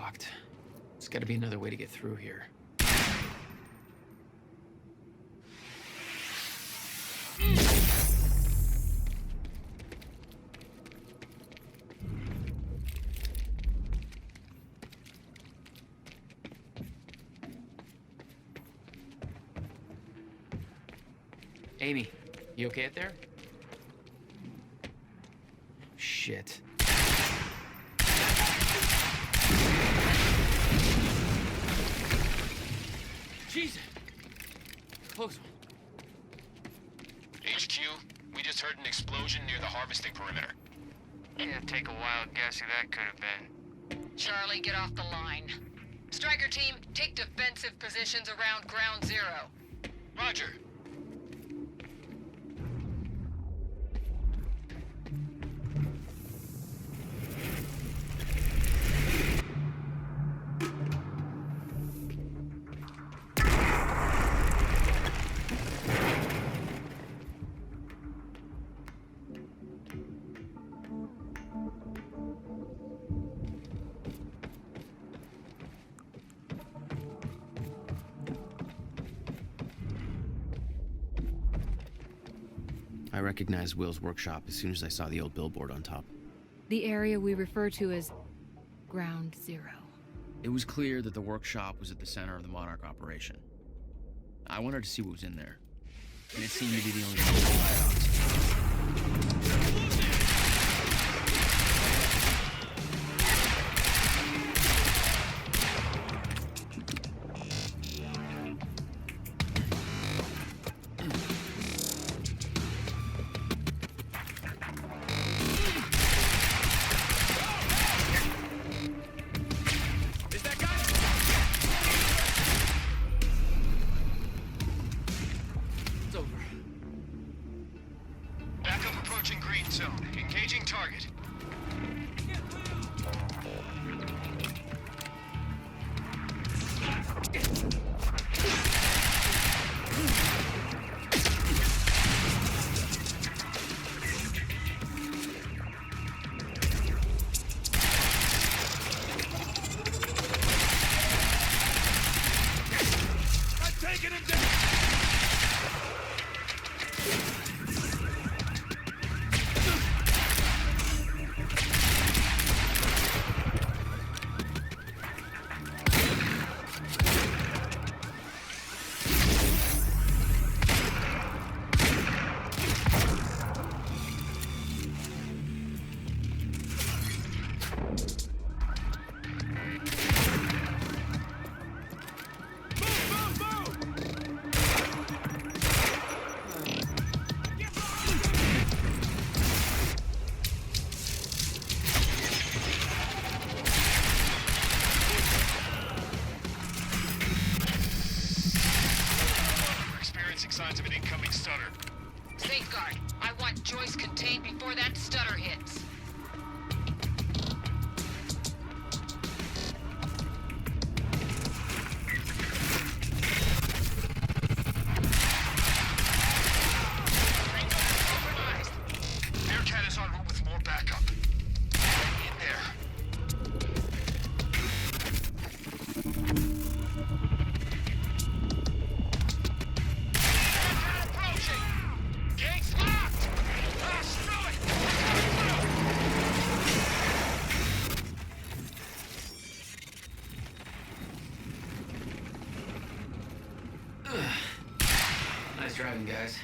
locked. There's gotta be another way to get through here. Amy, you okay out there? Shit. Jesus! Close one. HQ, we just heard an explosion near the harvesting perimeter. Yeah, take a wild guess who that could have been. Charlie, get off the line. Striker team, take defensive positions around ground zero. Roger. I recognized Will's workshop as soon as I saw the old billboard on top. The area we refer to as Ground Zero. It was clear that the workshop was at the center of the Monarch operation. I wanted to see what was in there, and it seemed to be the only Engaging target. I'm taking him down! Signs of an incoming stutter. Safeguard. I want Joyce contained before that stutter hits. Compromised. Bearcat is en route with more backup. In there. Nice driving, guys.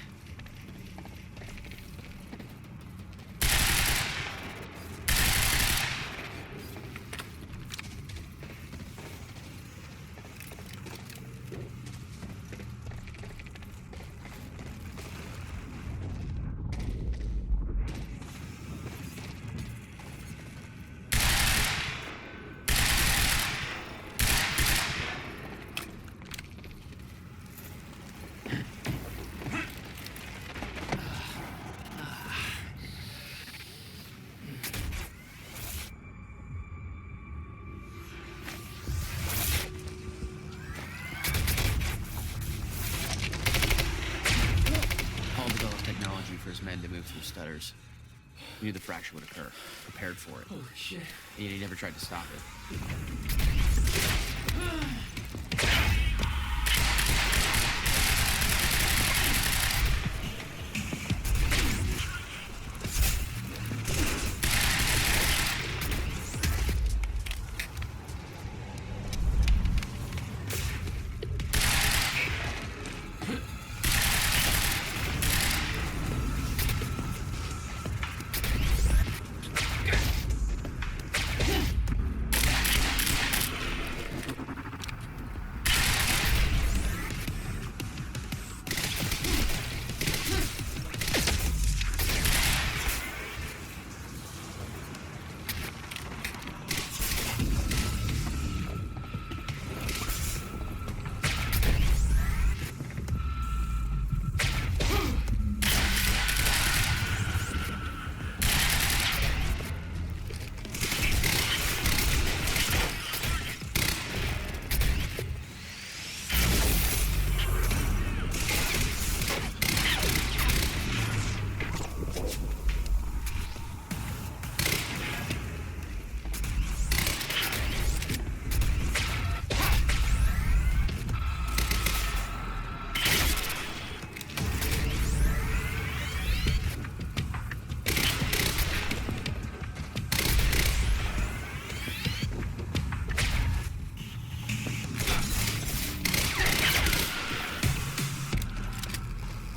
He knew the fracture would occur, prepared for it. Holy shit. And he never tried to stop it.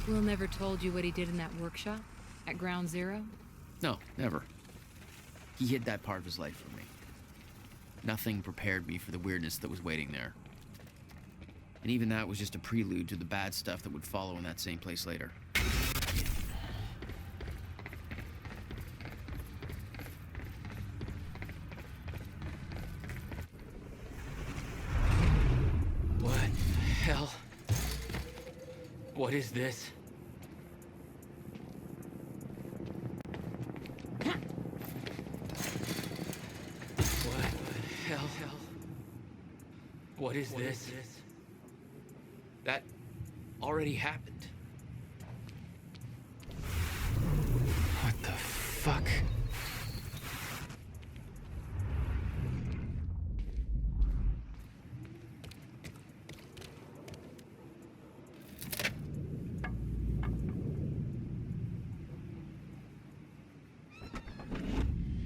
Will never told you what he did in that workshop at Ground Zero? No, never. He hid that part of his life from me. Nothing prepared me for the weirdness that was waiting there. And even that was just a prelude to the bad stuff that would follow in that same place later. What the hell? What is this? What the hell? What is this? That already happened. What the fuck?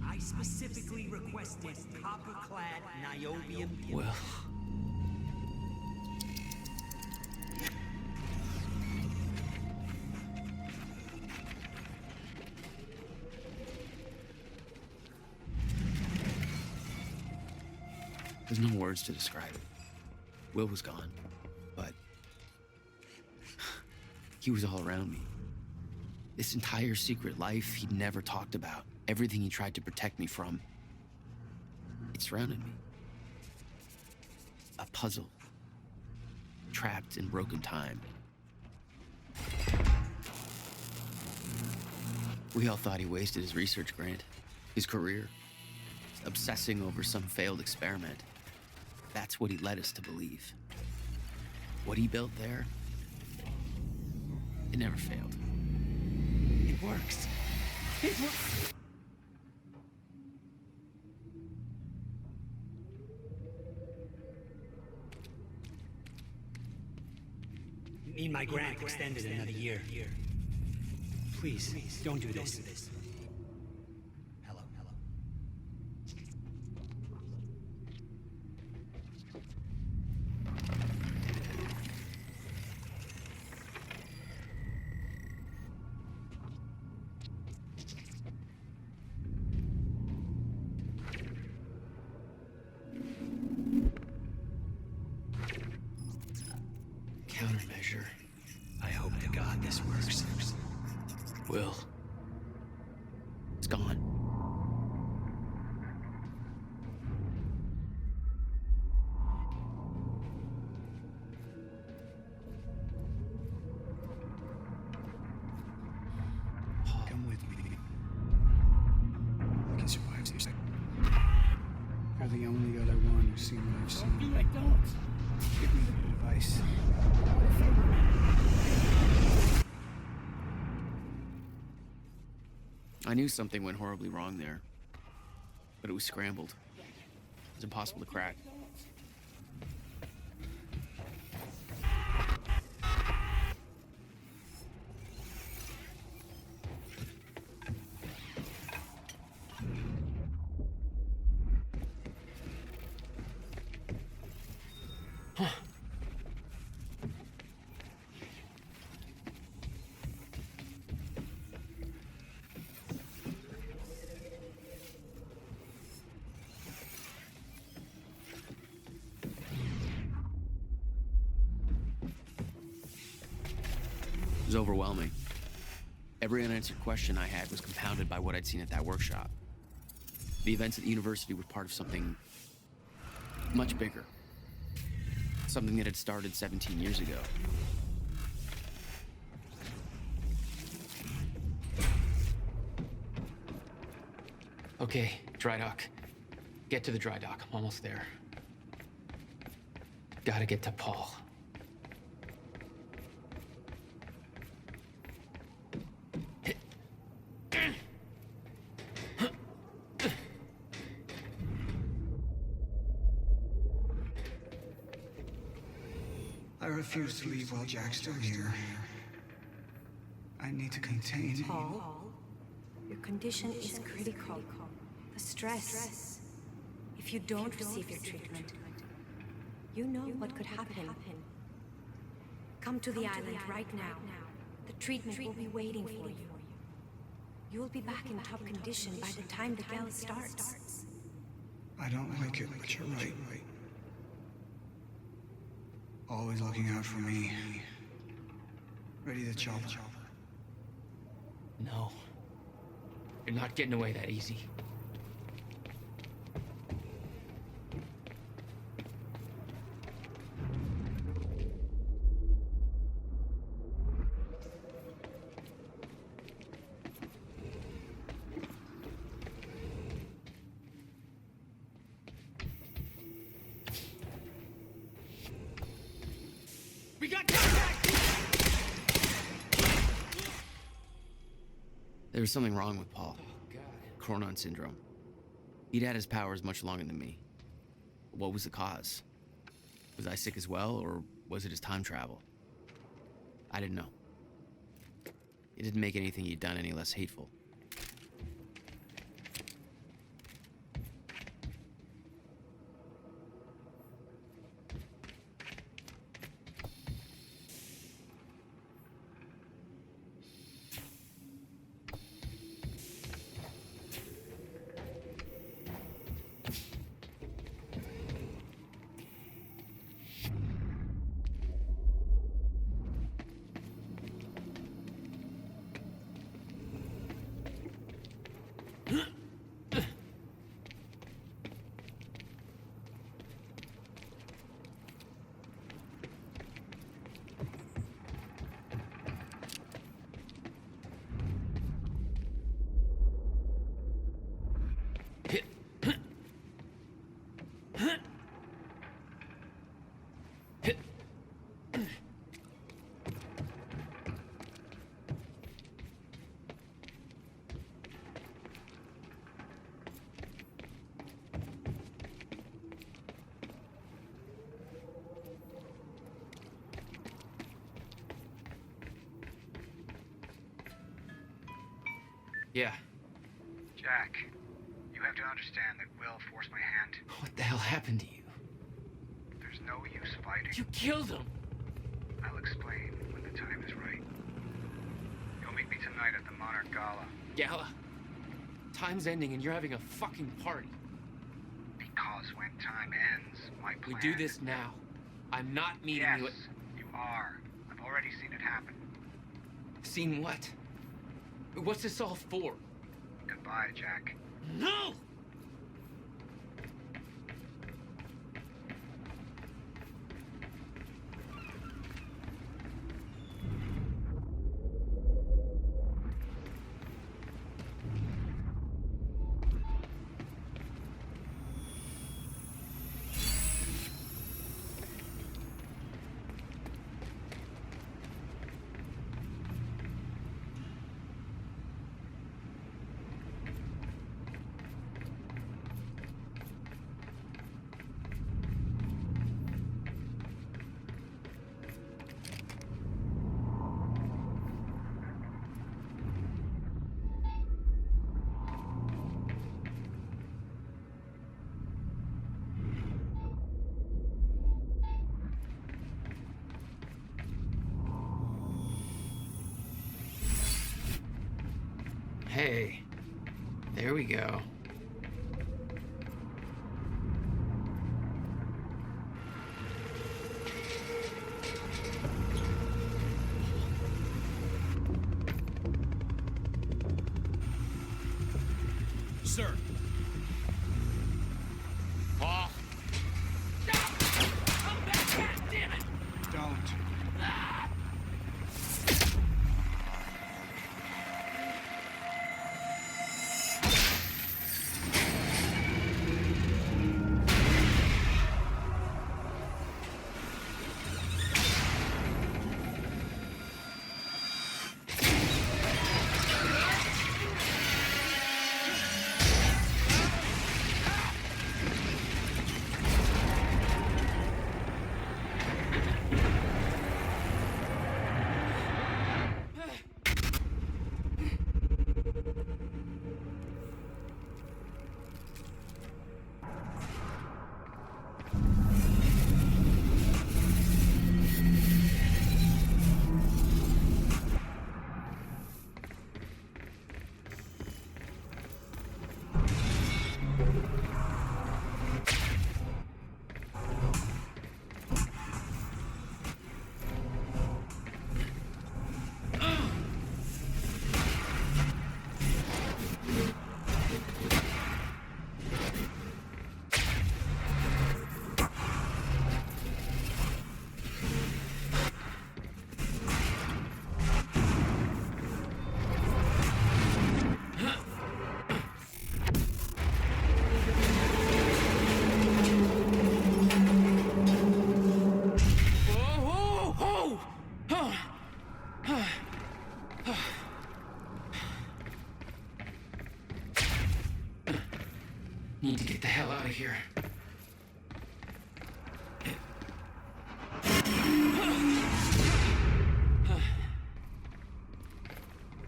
I specifically requested copper-clad niobium. Well. There's no words to describe it. Will was gone, but he was all around me. This entire secret life he'd never talked about, everything he tried to protect me from, it surrounded me. A puzzle, trapped in broken time. We all thought he wasted his research grant, his career, obsessing over some failed experiment. That's what he led us to believe. What he built there, it never failed. It works. It works. Need my grant extended another year. Please, don't do this. Hello. Countermeasure. I hope to God this works. Will. It's gone. Come with me. I can survive this. You're the only other one who's seen what I've seen. Give me the device. I knew something went horribly wrong there, but it was scrambled. It was impossible to crack. It was overwhelming. Every unanswered question I had was compounded by what I'd seen at that workshop. The events at the university were part of something much bigger. Something that had started 17 years ago. Okay, dry dock. Get to the dry dock. I'm almost there. Gotta get to Paul. I refuse to leave while Jack's still here. I need to contain. Paul, your condition is critical. The stress. If you don't receive your treatment, you know what could happen. Come to the island right now. The treatment will be waiting for you. You'll be back in top condition by the time the gala starts. I don't like it, but you're right. Always looking out for me. Ready to chop. No. You're not getting away that easy. We got contact! There was something wrong with Paul. Oh, God. Cronon syndrome. He'd had his powers much longer than me. What was the cause? Was I sick as well, or was it his time travel? I didn't know. It didn't make anything he'd done any less hateful. Yeah. Jack, you have to understand that Will forced my hand. What the hell happened to you? There's no use fighting. You killed him! I'll explain when the time is right. You'll meet me tonight at the Monarch Gala. Gala? Time's ending and you're having a fucking party. Because when time ends, my We plan... do this now. I'm not meeting Yes, you at... you are. I've already seen it happen. Seen what? What's this all for? Goodbye, Jack. No! Hey, there we go. Sir. Paul. Come back, goddammit! Don't. Need to get the hell out of here.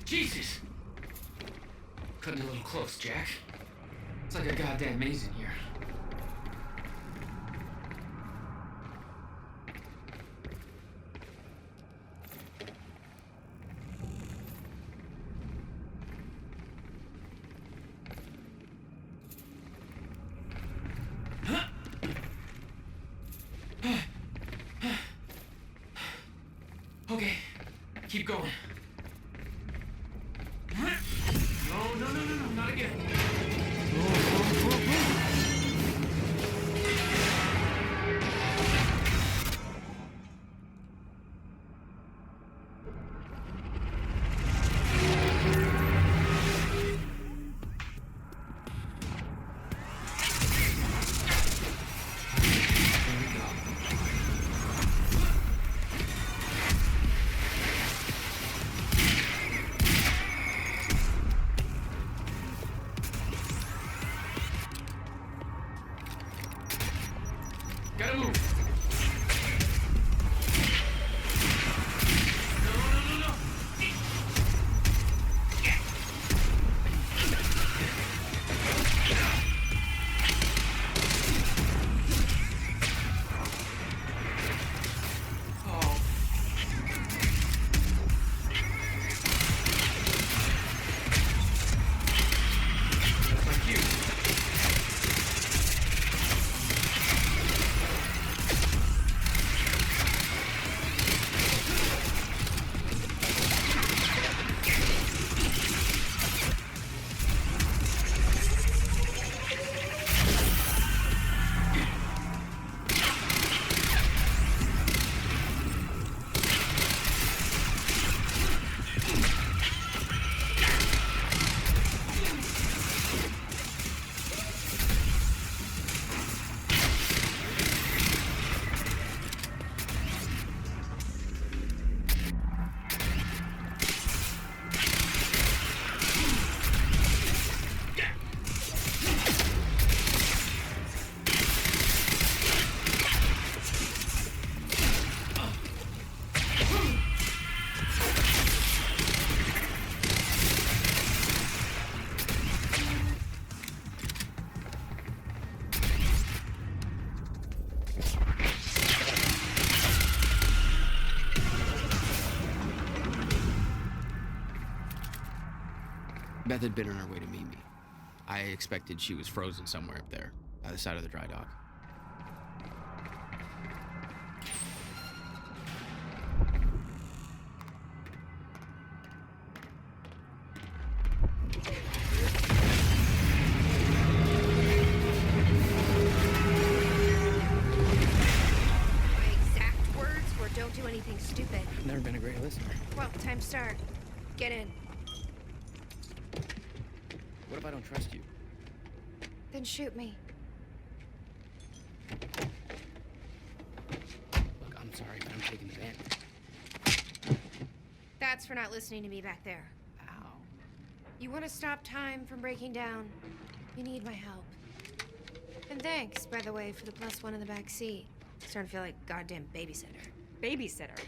Jesus! Cutting a little close, Jack. It's like a goddamn maze in here. Okay, keep going. No, not again. Beth had been on her way to meet me. I expected she was frozen somewhere up there, by the side of the dry dock. Stupid. I've never been a great listener. Well, time to start. Get in. What if I don't trust you? Then shoot me. Look, I'm sorry, but I'm taking the van. That's for not listening to me back there. Ow. You want to stop time from breaking down? You need my help. And thanks, by the way, for the +1 in the back seat. Starting to feel like a goddamn babysitter. Babysitter?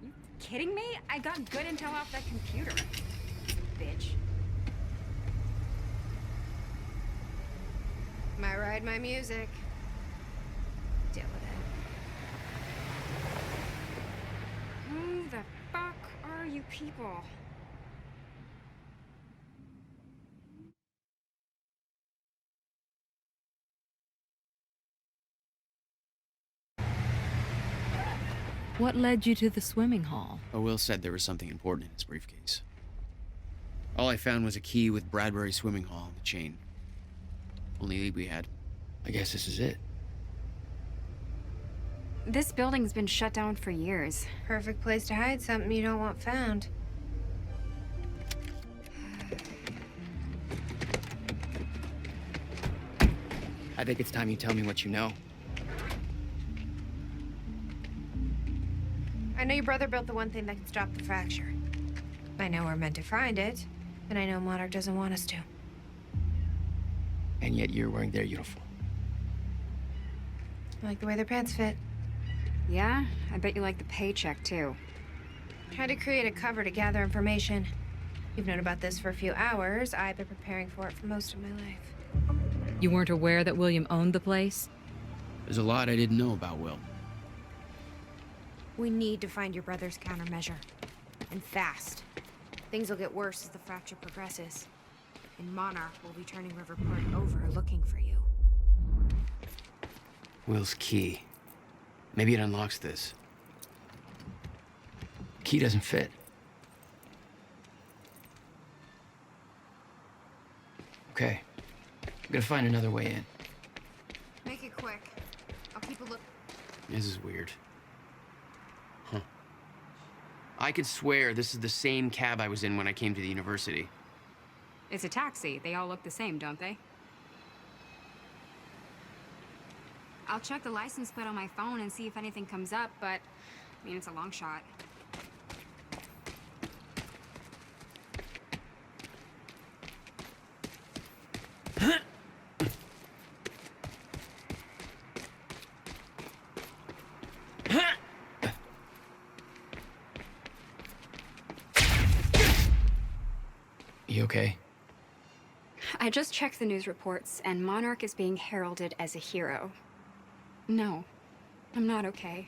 You kidding me? I got good intel off that computer. Bitch. My ride, my music. Deal with it. Who the fuck are you people? What led you to the swimming hall? Oh, Will said there was something important in his briefcase. All I found was a key with Bradbury Swimming Hall on the chain. Only lead we had. I guess this is it. This building's been shut down for years. Perfect place to hide something you don't want found. I think it's time you tell me what you know. I know your brother built the one thing that can stop the fracture. I know we're meant to find it, and I know Monarch doesn't want us to. And yet you're wearing their uniform. I like the way their pants fit. Yeah? I bet you like the paycheck, too. Tried to create a cover to gather information. You've known about this for a few hours. I've been preparing for it for most of my life. You weren't aware that William owned the place? There's a lot I didn't know about Will. We need to find your brother's countermeasure. And fast. Things will get worse as the fracture progresses. And Monarch will be turning Riverport over looking for you. Will's key. Maybe it unlocks this. Key doesn't fit. Okay. I'm gonna find another way in. Make it quick. I'll keep a look. This is weird. Huh. I could swear this is the same cab I was in when I came to the university. It's a taxi. They all look the same, don't they? I'll check the license plate on my phone and see if anything comes up, but, I mean, it's a long shot. You okay? I just checked the news reports, and Monarch is being heralded as a hero. No, I'm not okay.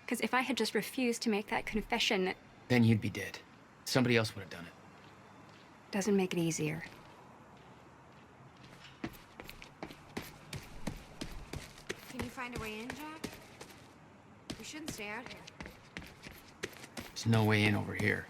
Because if I had just refused to make that confession... Then you'd be dead. Somebody else would have done it. Doesn't make it easier. Can you find a way in, Jack? We shouldn't stay out here. There's no way in over here.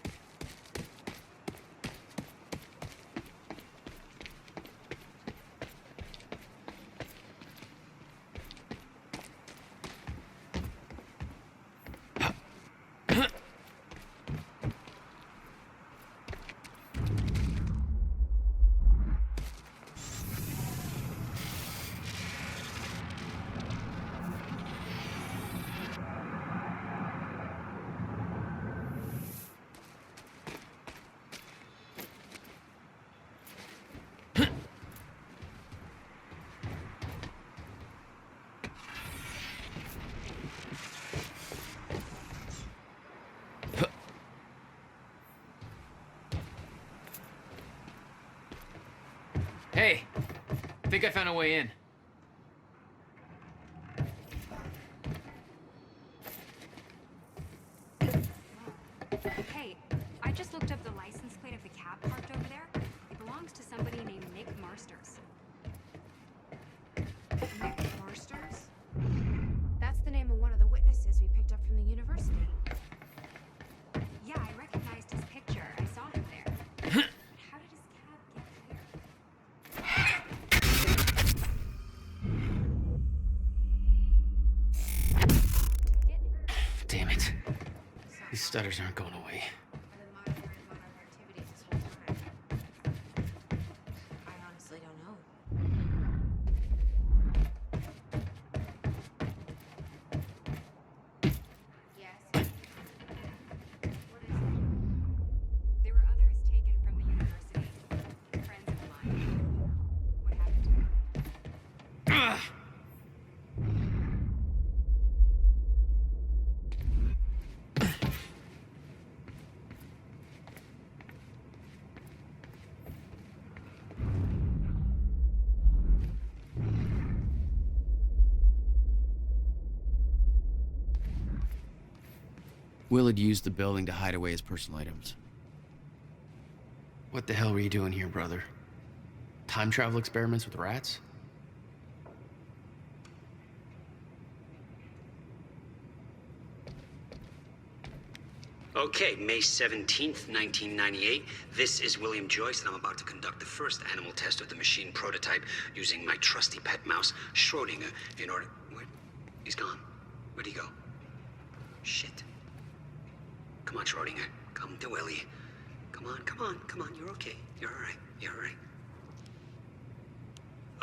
Hey, I think I found a way in. Hey, I just looked up the license plate of the cab parked over there. somebody named Nick Marsters. Nick Marsters? That's the name of one of the witnesses we picked up from the university. Yeah, I recognized his picture. I saw him there. But how did his cab get here? Damn it. These stutters aren't going away. I've been monitoring Monarch activities this whole time. I honestly don't know. Yes. What is it? There were others taken from the university. Friends of mine. What happened to them? Will had used the building to hide away his personal items. What the hell were you doing here, brother? Time travel experiments with rats? Okay, May 17th, 1998. This is William Joyce, and I'm about to conduct the first animal test of the machine prototype using my trusty pet mouse, Schrodinger, in order... Where? He's gone. Where'd he go? Shit. Come on, Schrodinger. Come to Willie. Come on, come on, come on. You're okay. You're all right. You're all right.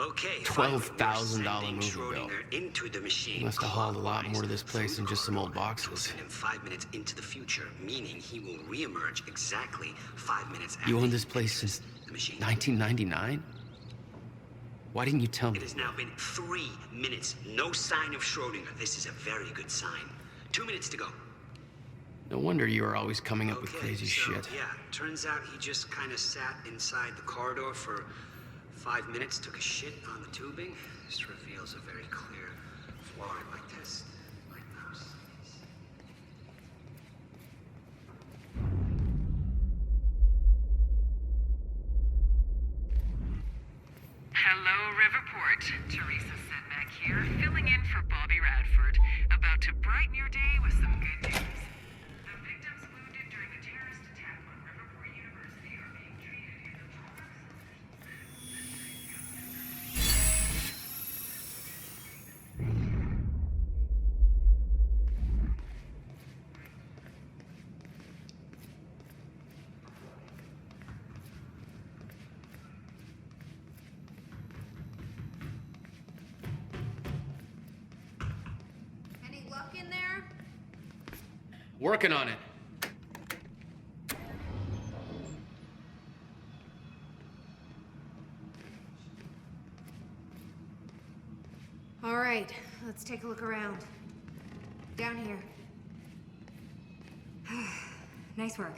Okay. $12,000 movie bill. Into the machine. He must have hauled a lot more to this place than just some old boxes. Send him 5 minutes into the future, meaning he will reemerge exactly 5 minutes after. You owned this place since the machine. 1999? Why didn't you tell me? It has now been 3 minutes. No sign of Schrodinger. This is a very good sign. 2 minutes to go. No wonder you were always coming up with crazy shit. Yeah, turns out he just kind of sat inside the corridor for 5 minutes, took a shit on the tubing. This reveals a very clear flaw in my test. My mouse. Hello, Riverport. Teresa Sedmak here, filling in for Bobby Radford. About to brighten your day with some good news. The victims wounded during the terrorist attack on Riverport University are being treated in the Any luck in there? Working on it. All right, let's take a look around. Down here. Nice work.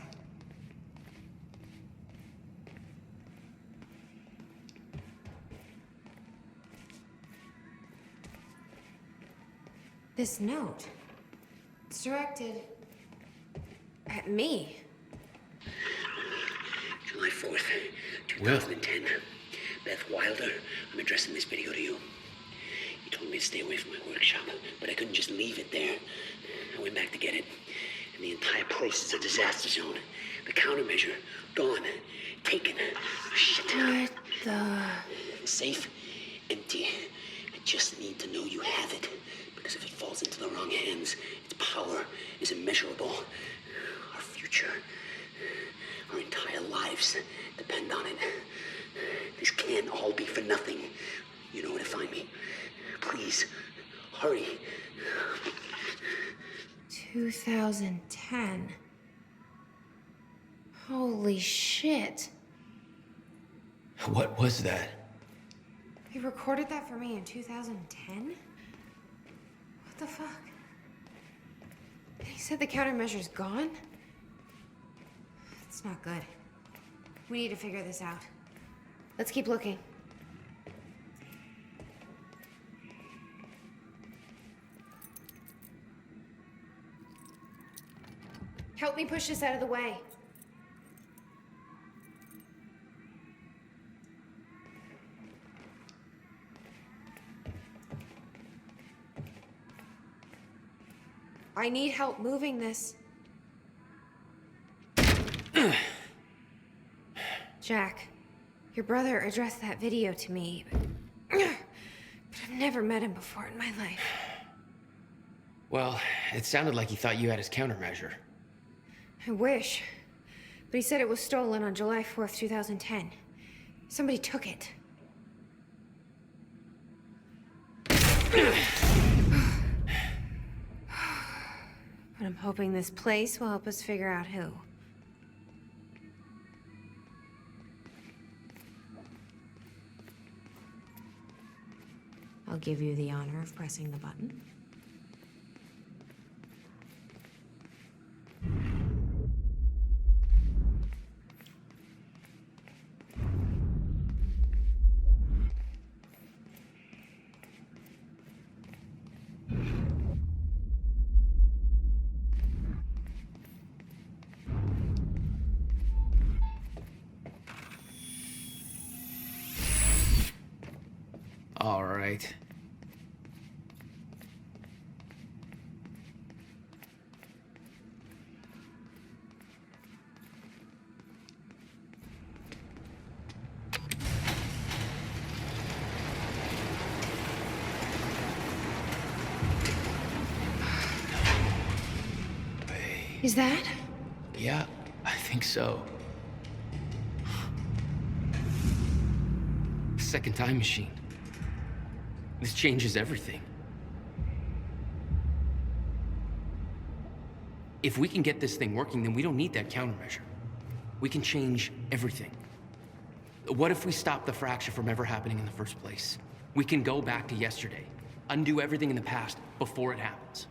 This note. It's directed at me. July 4th, 2010. Beth Wilder, I'm addressing this video to you. You told me to stay away from my workshop, but I couldn't just leave it there. I went back to get it, and the entire place is a disaster zone. The countermeasure, gone. Taken. Shit. What the... Safe, empty. I just need to know you have it, because if it falls into the wrong hands, its power is immeasurable. Our future, our entire lives depend on it. This can't all be for nothing. You know where to find me. Please, hurry. 2010. Holy shit. What was that? He recorded that for me in 2010? What the fuck? And he said the countermeasure's gone? It's not good. We need to figure this out. Let's keep looking. Help me push this out of the way. I need help moving this. Jack, your brother addressed that video to me, but I've never met him before in my life. Well, it sounded like he thought you had his countermeasure. I wish. But he said it was stolen on July 4th, 2010. Somebody took it. But I'm hoping this place will help us figure out who. I'll give you the honor of pressing the button. All right. Is that? Yeah, I think so. Second time machine. This changes everything. If we can get this thing working, then we don't need that countermeasure. We can change everything. What if we stop the fracture from ever happening in the first place? We can go back to yesterday, undo everything in the past before it happens.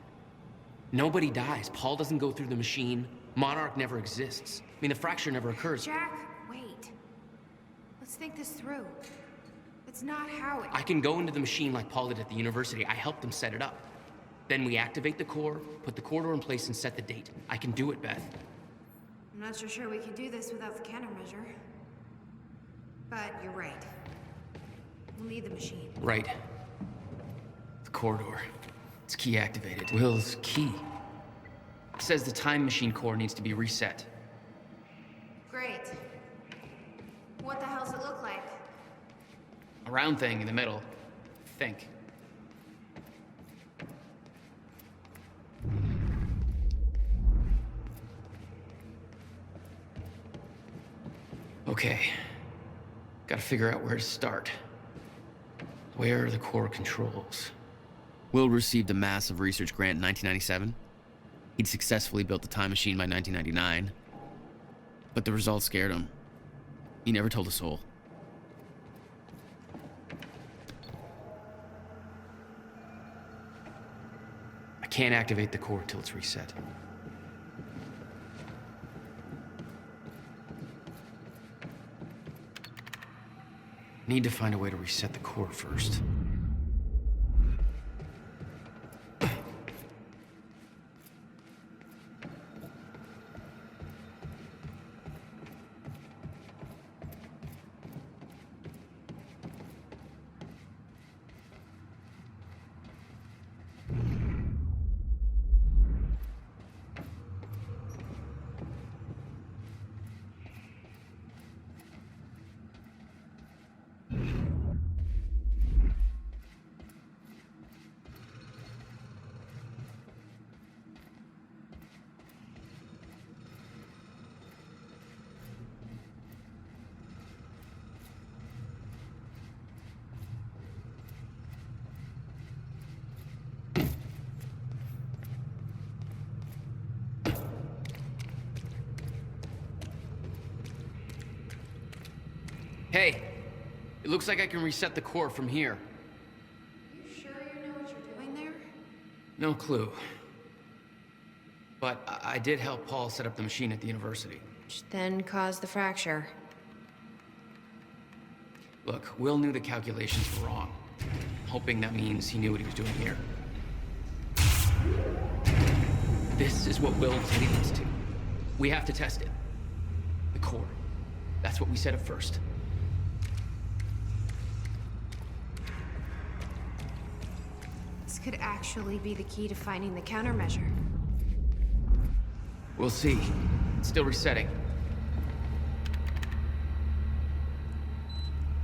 Nobody dies. Paul doesn't go through the machine. Monarch never exists. I mean, the fracture never occurs. Jack, wait. Let's think this through. It's not how it... I can go into the machine like Paul did at the university. I helped them set it up. Then we activate the core, put the corridor in place, and set the date. I can do it, Beth. I'm not so sure we can do this without the countermeasure. But you're right. We'll need the machine. Right. The corridor. It's key activated. Will's key. It says the time machine core needs to be reset. Great. What the hell's it look like? A round thing in the middle. Think. Okay. Gotta figure out where to start. Where are the core controls? Will received a massive research grant in 1997. He'd successfully built the time machine by 1999. But the results scared him. He never told a soul. I can't activate the core till it's reset. Need to find a way to reset the core first. Hey, it looks like I can reset the core from here. You sure you know what you're doing there? No clue. But I did help Paul set up the machine at the university. Which then caused the fracture. Look, Will knew the calculations were wrong. I'm hoping that means he knew what he was doing here. This is what Will was leading us to. We have to test it. The core. That's what we set up first. This could actually be the key to finding the countermeasure. We'll see. It's still resetting.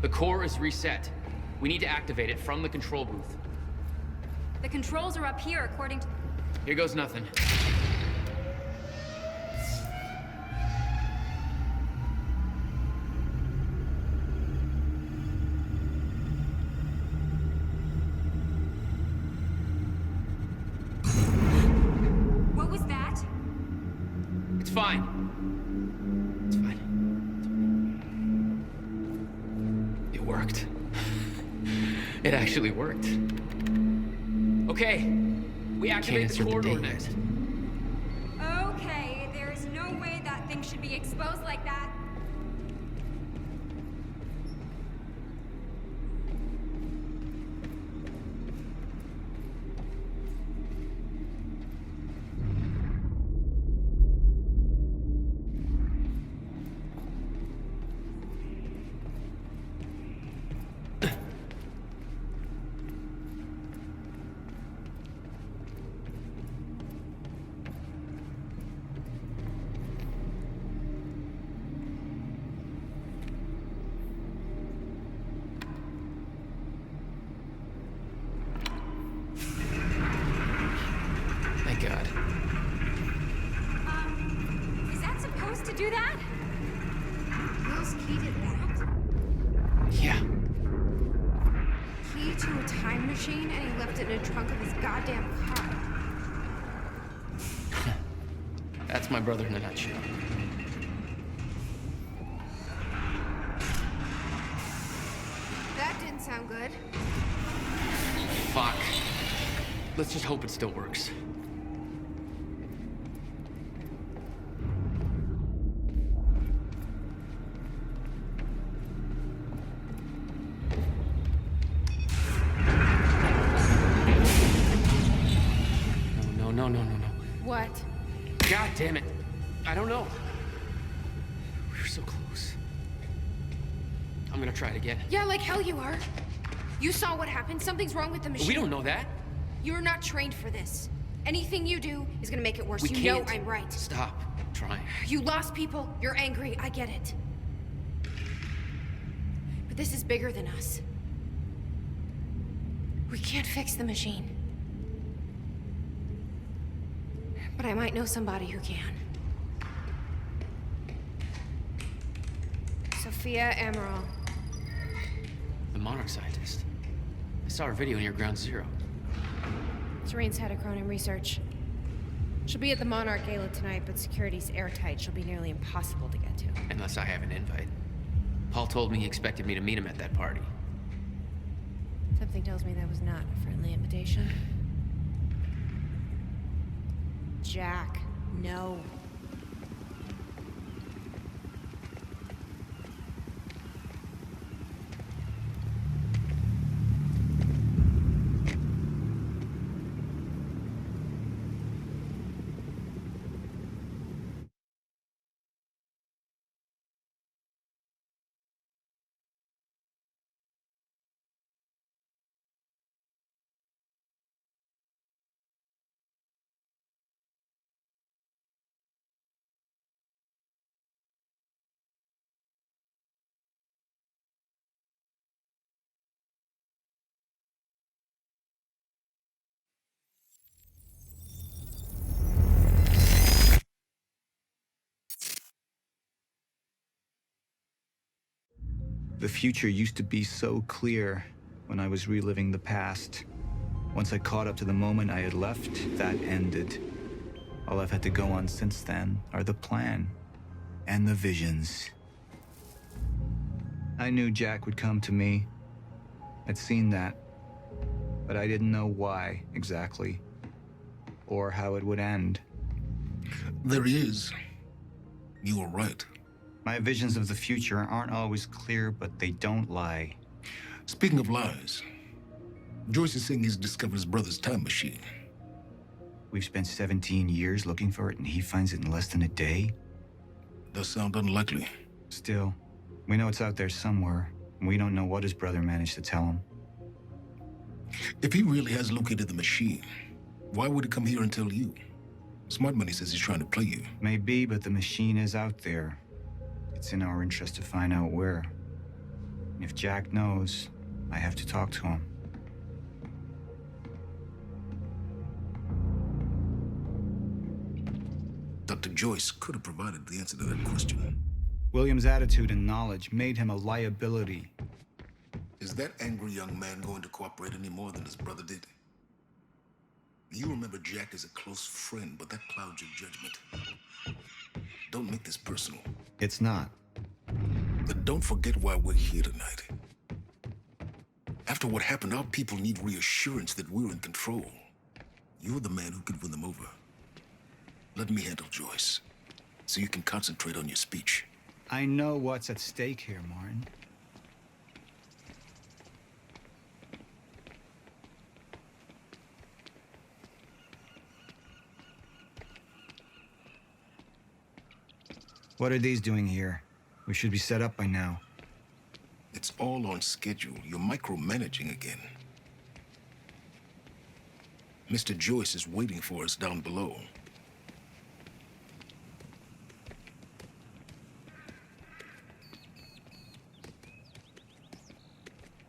The core is reset. We need to activate it from the control booth. The controls are up here, according to... Here goes nothing. What was that? It's fine. It's fine. It worked. It actually worked. Okay, we activate the corridor next. Okay, there's no way that thing should be exposed like that. Thank God. Is that supposed to do that? Will's key did that? Yeah. Key to a time machine, and he left it in the trunk of his goddamn car. That's my brother in a nutshell. That didn't sound good. Fuck. Let's just hope it still works. No. What? God damn it. I don't know. We were so close. I'm gonna try it again. Yeah, like hell you are. You saw what happened. Something's wrong with the machine. We don't know that. You're not trained for this. Anything you do is gonna make it worse. We You can't. know I'm right. Stop trying. You lost people. You're angry. I get it. But this is bigger than us. We can't fix the machine. But I might know somebody who can. Sophia Amaral. The Monarch scientist. I saw her video near Ground Zero. Serene's head of Cronin Research. She'll be at the Monarch Gala tonight, but security's airtight. She'll be nearly impossible to get to. Unless I have an invite. Paul told me he expected me to meet him at that party. Something tells me that was not a friendly invitation. Jack, no. The future used to be so clear when I was reliving the past. Once I caught up to the moment I had left, that ended. All I've had to go on since then are the plan and the visions. I knew Jack would come to me. I'd seen that, but I didn't know why exactly, or how it would end. There he is. You were right. My visions of the future aren't always clear, but they don't lie. Speaking of lies, Joyce is saying he's discovered his brother's time machine. We've spent 17 years looking for it, and he finds it in less than a day? Does sound unlikely. Still, we know it's out there somewhere, and we don't know what his brother managed to tell him. If he really has located the machine, why would he come here and tell you? Smart Money says he's trying to play you. Maybe, but the machine is out there. It's in our interest to find out where. And if Jack knows, I have to talk to him. Dr. Joyce could have provided the answer to that question. William's attitude and knowledge made him a liability. Is that angry young man going to cooperate any more than his brother did? You remember Jack as a close friend, but that clouds your judgment. Don't make this personal. It's not. But don't forget why we're here tonight. After what happened, our people need reassurance that we're in control. You're the man who could win them over. Let me handle Joyce, so you can concentrate on your speech. I know what's at stake here, Martin. What are these doing here? We should be set up by now. It's all on schedule. You're micromanaging again. Mr. Joyce is waiting for us down below.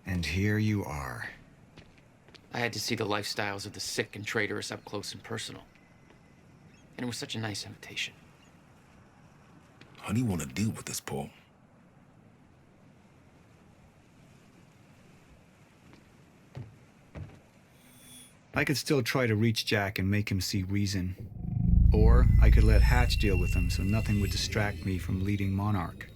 And here you are. I had to see the lifestyles of the sick and traitorous up close and personal. And it was such a nice invitation. How do you want to deal with this, Paul? I could still try to reach Jack and make him see reason. Or I could let Hatch deal with him so nothing would distract me from leading Monarch.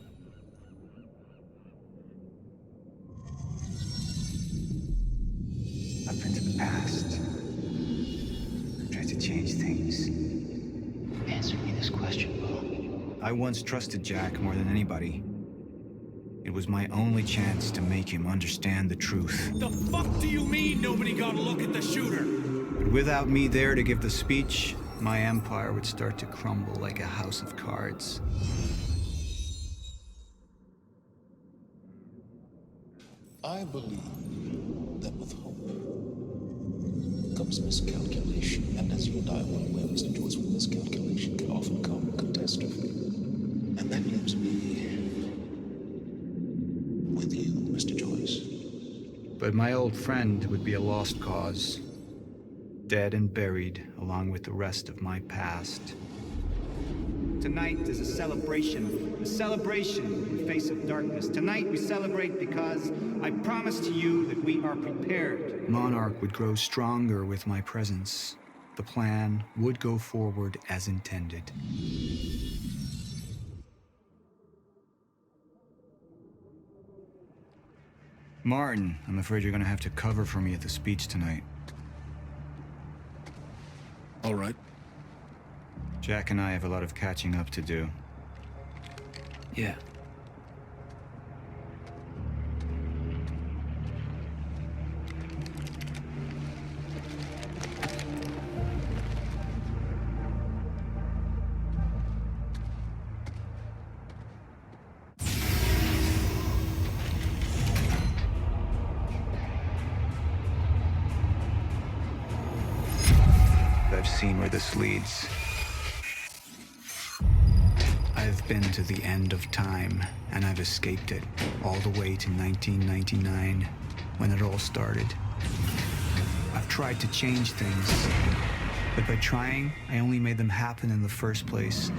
Up into the past. Tried to change things. Answer me this question, Bo. I once trusted Jack more than anybody. It was my only chance to make him understand the truth. The fuck do you mean nobody got a look at the shooter? But without me there to give the speech, my empire would start to crumble like a house of cards. I believe that with hope comes miscalculation, and as you and I are well aware, Mr. Joyce, with miscalculation can often come catastrophe. And that leaves me with you, Mr. Joyce. But my old friend would be a lost cause. Dead and buried, along with the rest of my past. Tonight is a celebration in the face of darkness. Tonight we celebrate because I promise to you that we are prepared. Monarch would grow stronger with my presence. The plan would go forward as intended. Martin, I'm afraid you're gonna have to cover for me at the speech tonight. All right. Jack and I have a lot of catching up to do. Yeah. I've seen where this leads. I've been to the end of time, and I've escaped it, all the way to 1999, when it all started. I've tried to change things, but by trying, I only made them happen in the first place.